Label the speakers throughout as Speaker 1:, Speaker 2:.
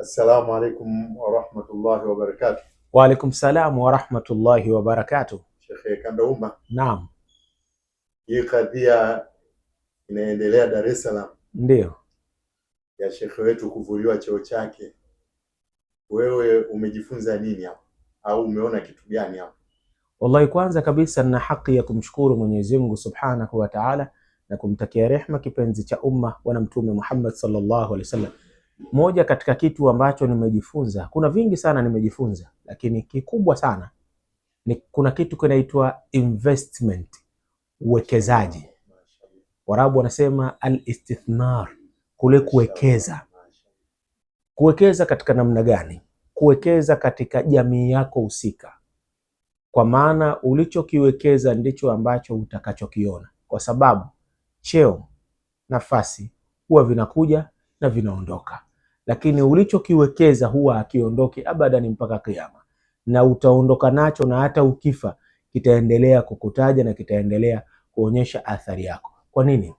Speaker 1: Assalamu alaikum warahmatullahi wabarakatuh.
Speaker 2: Wa alaikum salam warahmatullahi wabarakatuh.
Speaker 1: Sheikh Kandauma.
Speaker 2: Naam.
Speaker 1: Hii kadhia inaendelea Dar es Salaam.
Speaker 2: Ndio.
Speaker 1: Ya shekhe wetu kuvuliwa cheo chake. Wewe umejifunza nini hapo? Au umeona kitu gani hapo?
Speaker 2: Wallahi, kwanza kabisa nina haki ya kumshukuru Mwenyezi Mungu Subhanahu wa Ta'ala na kumtakia rehema kipenzi cha umma Bwana Mtume Muhammad sallallahu alaihi wasallam. Moja katika kitu ambacho nimejifunza, kuna vingi sana nimejifunza, lakini kikubwa sana ni kuna kitu kinaitwa investment, uwekezaji. Warabu wanasema al-istithmar, kule kuwekeza. Kuwekeza katika namna gani? Kuwekeza katika jamii yako husika, kwa maana ulichokiwekeza ndicho ambacho utakachokiona, kwa sababu cheo, nafasi huwa vinakuja na vinaondoka, lakini ulichokiwekeza huwa hakiondoki abadani mpaka kiyama, na utaondoka nacho, na hata ukifa kitaendelea kukutaja na kitaendelea kuonyesha athari yako. Kwa nini?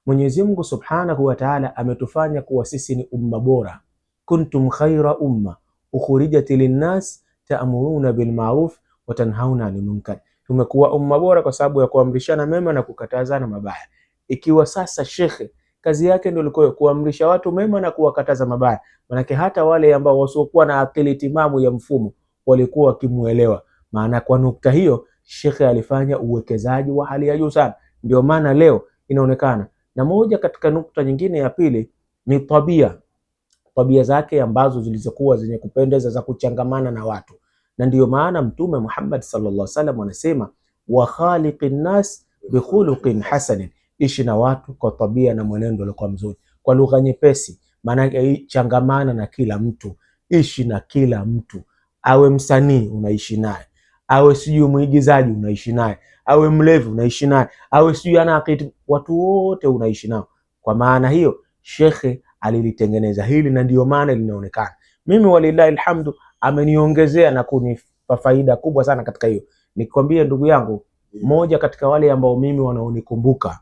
Speaker 2: Mwenyezi Mungu Subhanahu wa Ta'ala ametufanya kuwa sisi ni umma bora. Kuntum khaira umma ukhrijat linnas ta'muruna bil ma'ruf wa tanhauna 'anil munkar. Tumekuwa umma bora kwa sababu ya kuamrishana mema na kukatazana mabaya. Ikiwa sasa shekhe kazi yake ndio ilikuwa kuamrisha watu mema na kuwakataza mabaya, manake hata wale ambao wasiokuwa na akili timamu ya mfumo walikuwa wakimuelewa. Maana kwa nukta hiyo shekhe alifanya uwekezaji wa hali ya juu sana, ndio maana leo inaonekana. Na moja katika nukta nyingine ya pili ni tabia zake ambazo zilizokuwa zenye kupendeza za kuchangamana na watu, na ndiyo maana Mtume Muhammad sallallahu alaihi wasallam anasema wa khaliqin nas bi khuluqin hasanin, ishi na watu kwa tabia na mwenendo uliokuwa mzuri. Kwa lugha nyepesi, maana yake changamana na kila mtu, ishi na kila mtu, awe msanii unaishi naye, awe sijui mwigizaji unaishi naye, awe mlevi unaishi naye, awe sijui ana akili, watu wote unaishi nao. Kwa maana hiyo shekhe alilitengeneza hili, na ndiyo maana linaonekana. Mimi walillahi alhamdu ameniongezea na kunipa faida kubwa sana katika hiyo. Nikwambie ndugu yangu, moja katika wale ambao mimi wanaonikumbuka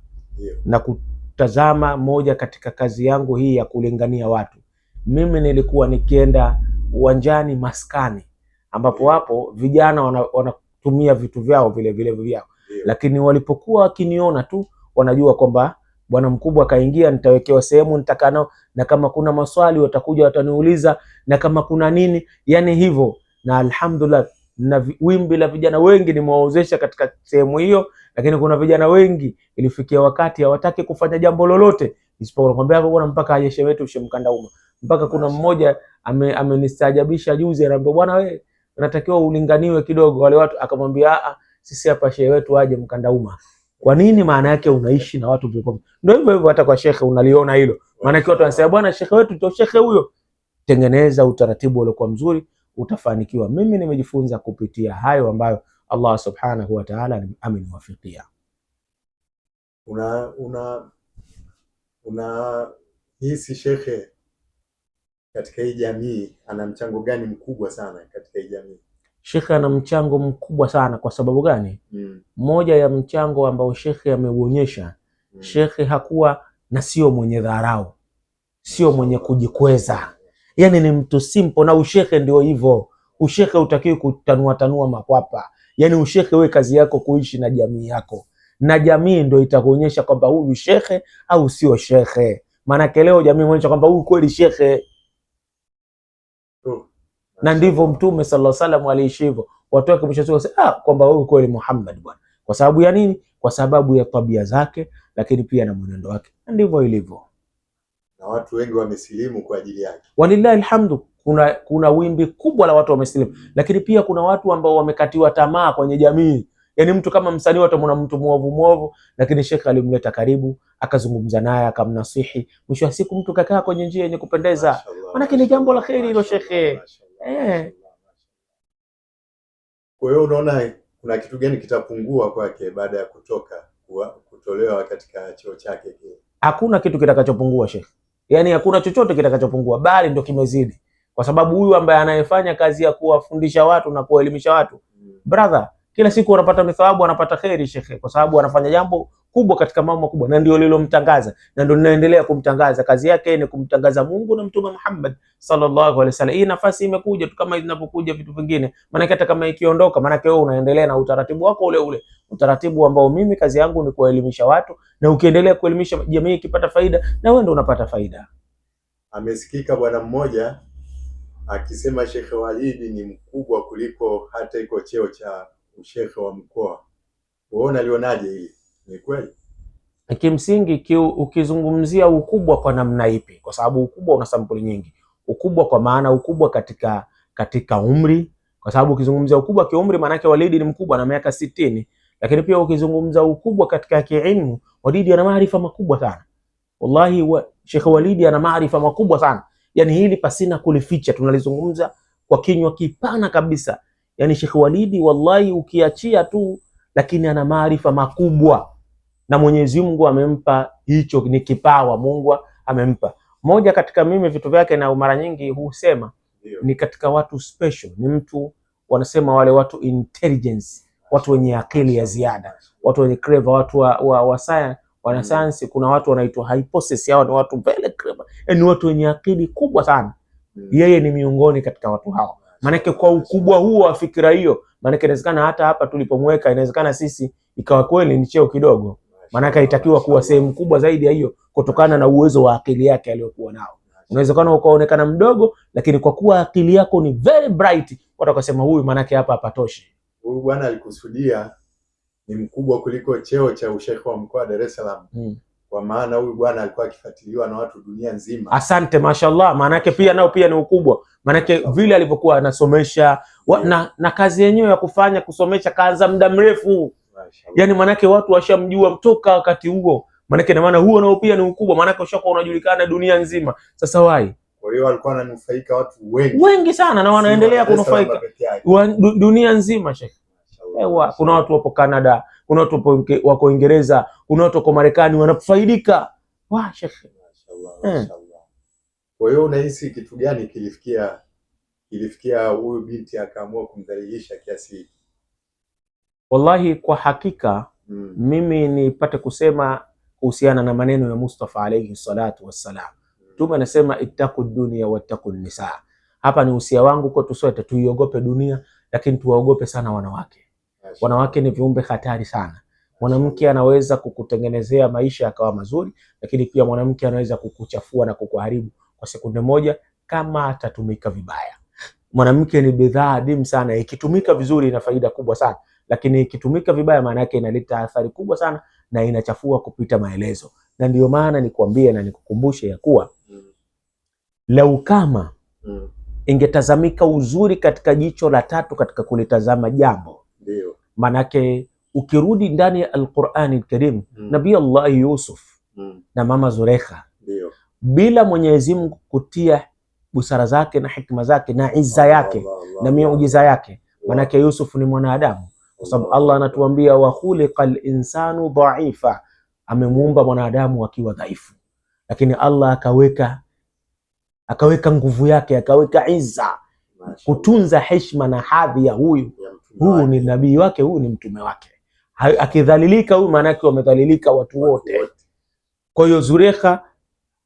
Speaker 2: na kutazama moja katika kazi yangu hii ya kulingania watu, mimi nilikuwa nikienda uwanjani maskani, ambapo hapo vijana wanatumia vitu vyao vile vyao, lakini walipokuwa wakiniona tu wanajua kwamba bwana mkubwa kaingia, nitawekewa sehemu nitakaa nao, na kama kuna maswali watakuja wataniuliza, na kama kuna nini, yani hivyo. Na alhamdulillah, na wimbi la vijana wengi nimewaozesha katika sehemu hiyo, lakini kuna vijana wengi ilifikia wakati hawataki kufanya jambo lolote isipokuwa kwambia bwana mpaka aje shehe wetu Sheikh Kandauma. Mpaka kuna mmoja amenistaajabisha juzi, anambia bwana wewe unatakiwa ulinganiwe kidogo wale watu, akamwambia sisi hapa shehe wetu aje Mkandauma. Kwa nini? Maana yake unaishi na watu vile. Ndio hivyo hivyo hata kwa shekhe unaliona hilo. Maana yake watu wanasema bwana shekhe wetu ndio shekhe huyo. Tengeneza utaratibu uliokuwa mzuri, utafanikiwa. Mimi nimejifunza kupitia hayo ambayo Allah Subhanahu wa Ta'ala ameniwafikia.
Speaker 1: Una hisi shekhe katika hii jamii ana mchango gani mkubwa sana katika hii jamii?
Speaker 2: Shekhe ana mchango mkubwa sana. Kwa sababu gani? Moja ya mchango ambao shekhe ameuonyesha, shekhe hakuwa na sio mwenye dharau, sio mwenye kujikweza, yani ni mtu simple. Na ushekhe ndio hivyo, ushekhe utakiwi kutanua makwapa, yani ushekhe we kazi yako kuishi na jamii yako, na jamii ndio itakuonyesha kwamba huyu shekhe au sio shekhe. Maana leo jamii inaonyesha kwamba huyu kweli shekhe. Na ndivyo Mtume sallallahu alaihi wasallam aliishi hivyo. Watu wake mshasema kwamba huyu kweli Muhammad bwana. Kwa sababu ya nini? Kwa sababu ya tabia zake, lakini pia na mwenendo wake. Ndivyo ilivyo.
Speaker 1: Na watu wengi wamesilimu kwa ajili yake.
Speaker 2: Walillahi alhamdu, kuna wimbi kubwa la watu wamesilimu, lakini pia kuna watu ambao wamekatiwa tamaa kwenye jamii. Yaani mtu kama msanii watamwona mtu muovu, lakini shekhe alimleta karibu, akazungumza naye, akamnasihi. Mwisho wa siku mtu kakaa kwenye njia yenye kupendeza. Maana ni jambo la kheri hilo shekhe.
Speaker 1: Kwa hiyo unaona kuna kitu gani kitapungua kwake baada ya kutolewa katika cheo chake kile?
Speaker 2: Hakuna kitu kitakachopungua shekhe. Yaani hakuna chochote kitakachopungua, bali ndio kimezidi. Kwa sababu huyu ambaye anayefanya kazi ya kuwafundisha watu na kuelimisha watu, brother, kila siku wanapata mithawabu, wanapata kheri shekhe, kwa sababu wanafanya jambo kubwa katika mambo makubwa, na ndio lilomtangaza na ndio linaendelea kumtangaza. Kazi yake ni kumtangaza Mungu na Mtume Muhammad sallallahu alaihi wasallam. Hii nafasi imekuja tu kama inapokuja vitu vingine, maana hata kama ikiondoka, maana wewe unaendelea na utaratibu wako ule ule, utaratibu ambao mimi kazi yangu ni kuelimisha watu, na ukiendelea kuelimisha jamii ikipata faida, na wewe ndio unapata faida.
Speaker 1: Amesikika bwana mmoja akisema Sheikh Walid ni mkubwa kuliko hata iko cheo cha ushehe wa mkoa. Wewe unalionaje hili? Ni kweli?
Speaker 2: Kimsingi ukizungumzia ukubwa kwa namna ipi? Kwa sababu ukubwa una sampuli nyingi. Ukubwa kwa maana ukubwa katika umri, kwa sababu ukizungumzia ukubwa kiumri maana yake Walid ni mkubwa na miaka 60, lakini pia ukizungumza ukubwa katika kiilmu, Walid ana maarifa makubwa sana. Wallahi Sheikh Walid ana maarifa makubwa sana. Yani hili pasina kulificha, tunalizungumza kwa kinywa kipana kabisa. Yani Sheikh Walid wallahi ukiachia tu, lakini ana maarifa makubwa na Mwenyezi Mungu amempa hicho, ni kipawa Mungu amempa. Moja katika mimi vitu vyake na mara nyingi husema ni katika watu special, ni mtu wanasema wale watu intelligence, watu wenye akili ya ziada, watu wenye clever, watu wa science, wana science. Kuna watu wanaitwa hypothesis, hao ni watu very clever, ni watu wenye akili kubwa sana. Yeye ni miongoni katika watu hao, manake kwa ukubwa huo wa fikra hiyo, manake inawezekana hata hapa tulipomweka, inawezekana sisi ikawa kweli ni cheo kidogo, manake itakiwa kuwa sehemu kubwa zaidi ya hiyo, kutokana na uwezo wa akili yake aliyokuwa nao. Unawezekana ukaonekana mdogo, lakini kwa kuwa akili yako ni very bright, watu wakasema huyu manake hapa hapatoshi.
Speaker 1: Huyu bwana alikusudia ni mkubwa kuliko cheo cha ushehe wa mkoa wa Dar es Salaam. Kwa maana huyu bwana alikuwa akifuatiliwa na watu dunia nzima.
Speaker 2: Asante, mashallah. Manake pia nao pia ni ukubwa, manake vile alivyokuwa anasomesha na kazi yenyewe ya kufanya kusomesha kaanza muda mrefu. Yani manake watu washamjua mtoka wakati huo, manake na maana huo nao pia ni ukubwa, manake ushakuwa unajulikana dunia nzima. Sasa
Speaker 1: kwa hiyo alikuwa ananufaika watu
Speaker 2: wengi sana, na wanaendelea kunufaika dunia nzima shekhi. Kuna watu wapo Canada, kuna watu wako Uingereza, kuna watu wako Marekani wanafaidika. Shekhi.
Speaker 1: Kwa hiyo unahisi kitu gani kilifikia huyu binti akaamua kumdhalilisha kiasi hiki?
Speaker 2: Wallahi kwa hakika mimi nipate kusema kuhusiana na maneno ya Mustafa alayhi salatu wassalam. Mtume anasema ittaqu dunya wattaqu nisa. Hapa ni usia wangu kwa sote, tuiogope dunia, lakini tuwaogope sana wanawake. Wanawake ni viumbe hatari sana. Mwanamke anaweza kukutengenezea maisha yakawa mazuri, lakini pia mwanamke anaweza kukuchafua na kukuharibu kwa sekunde moja kama atatumika vibaya. Mwanamke ni bidhaa adimu sana, ikitumika vizuri ina faida kubwa sana, lakini ikitumika vibaya maana yake inaleta athari kubwa sana na inachafua kupita maelezo. Na ndio maana nikwambie na nikukumbushe ya kuwa lau kama ingetazamika uzuri katika jicho la tatu katika kulitazama jambo,
Speaker 1: ndio
Speaker 2: manake ukirudi ndani ya Al-Qur'ani Al-Karim, Nabii Allah Yusuf na mama Zulekha,
Speaker 1: ndio
Speaker 2: bila Mwenyezi Mungu kutia busara zake na hikma zake na izza yake na miujiza yake, manake Yusuf ni mwanadamu, kwa sababu Allah anatuambia wa khuliqal insanu dha'ifa, amemuumba mwanadamu akiwa dhaifu, lakini Allah akaweka nguvu yake, akaweka izza kutunza heshima na hadhi ya huyu ni nabii wake, huyu ni mtume wake. Akidhalilika huyu maana yake wamedhalilika watu wote. Kwa hiyo Zulekha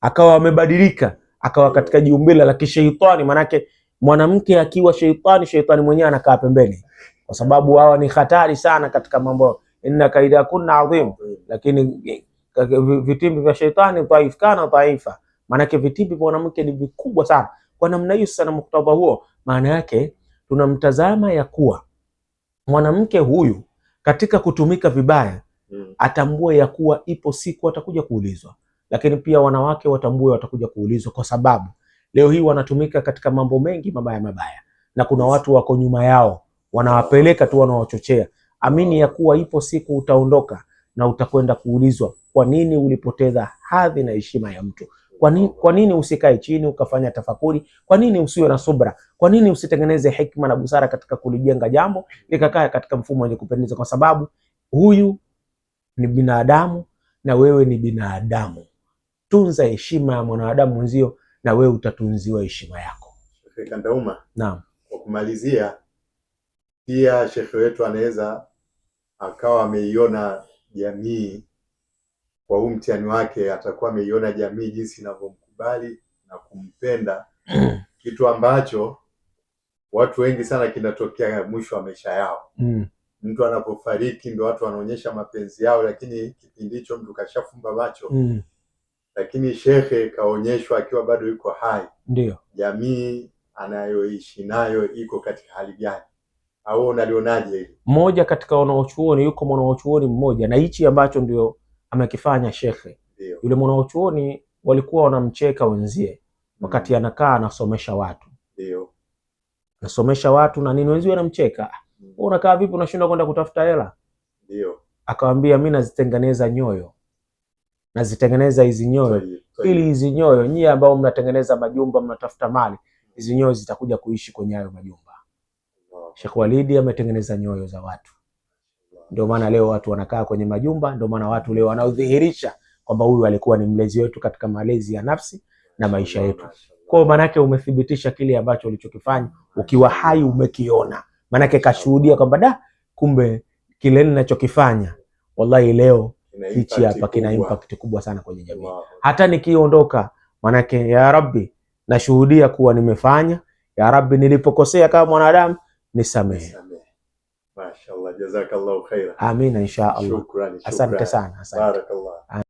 Speaker 2: akawa amebadilika, akawa katika jiumbile la kishaitani, maana yake mwanamke akiwa shaitani mwenyewe anakaa pembeni, kwa sababu hawa ni hatari sana katika mambo, inna kaida kunna adhim. Lakini vitimbi vya shaitani dhaif kana dhaifa, maana yake vitimbi vya mwanamke ni vikubwa sana. Kwa namna hiyo sana, muktadha huo, maana yake tunamtazama ya kuwa mwanamke huyu katika kutumika vibaya atambue ya kuwa ipo siku atakuja kuulizwa, lakini pia wanawake watambue watakuja kuulizwa, kwa sababu leo hii wanatumika katika mambo mengi mabaya, na kuna watu wako nyuma yao wanawapeleka tu, wanawachochea. Amini ya kuwa ipo siku utaondoka na utakwenda kuulizwa, kwa nini ulipoteza hadhi na heshima ya mtu? Kwa nini usikae chini ukafanya tafakuri? Kwa nini usiwe na subra? Kwa nini usitengeneze hikma na busara katika kulijenga jambo likakaa katika mfumo wenye kupendeza? Kwa sababu huyu ni binadamu na wewe ni binadamu. Tunza heshima ya mwanadamu mwenzio na wewe utatunziwa heshima yako.
Speaker 1: Kandauma,
Speaker 2: naam,
Speaker 1: kwa kumalizia, Pia shekhe wetu anaweza akawa ameiona jamii kwa huu mtihani wake, atakuwa ameiona jamii jinsi inavyomkubali na kumpenda kitu ambacho watu wengi sana kinatokea mwisho wa maisha yao. Mtu anapofariki ndo watu wanaonyesha mapenzi yao, lakini kipindi hicho mtu kashafumba macho. Lakini shekhe kaonyeshwa akiwa bado yuko hai, ndio jamii anayoishi nayo iko katika hali gani, au unalionaje hili? Mmoja katika wanaochuoni, yuko mwanachuoni mmoja, na hichi ambacho ndio amekifanya shekhe. Yule mwanachuoni walikuwa wanamcheka wenzie wakati anakaa anasomesha watu. Ndio. Nasomesha watu na nini, wenzie wanamcheka. Wewe unakaa vipi unashindwa kwenda kutafuta hela? Ndio. Akamwambia mimi nazitengeneza nyoyo. Nazitengeneza hizi nyoyo ili hizi nyoyo nyie ambao mnatengeneza majumba mnatafuta mali, hizi nyoyo zitakuja kuishi kwenye hayo majumba. Sheikh Walidi ametengeneza nyoyo za watu. Ndio maana leo watu wanakaa kwenye majumba, ndio maana watu leo wanaudhihirisha kwamba huyu alikuwa ni mlezi wetu katika malezi ya nafsi na maisha yetu. Kwa maana yake umethibitisha kile ambacho ulichokifanya ukiwa hai, umekiona. Maana yake kashuhudia kwamba kumbe kile ninachokifanya wallahi leo hichi hapa kina impact kubwa sana kwenye jamii. Hata nikiondoka, maana yake ya Rabbi nashuhudia kuwa nimefanya, ya Rabbi nilipokosea kama mwanadamu nisamehe. Mashaallah, jazakallahu khaira. Amina insha Allah. Shukrani. Asante sana. Asante. Barakallah.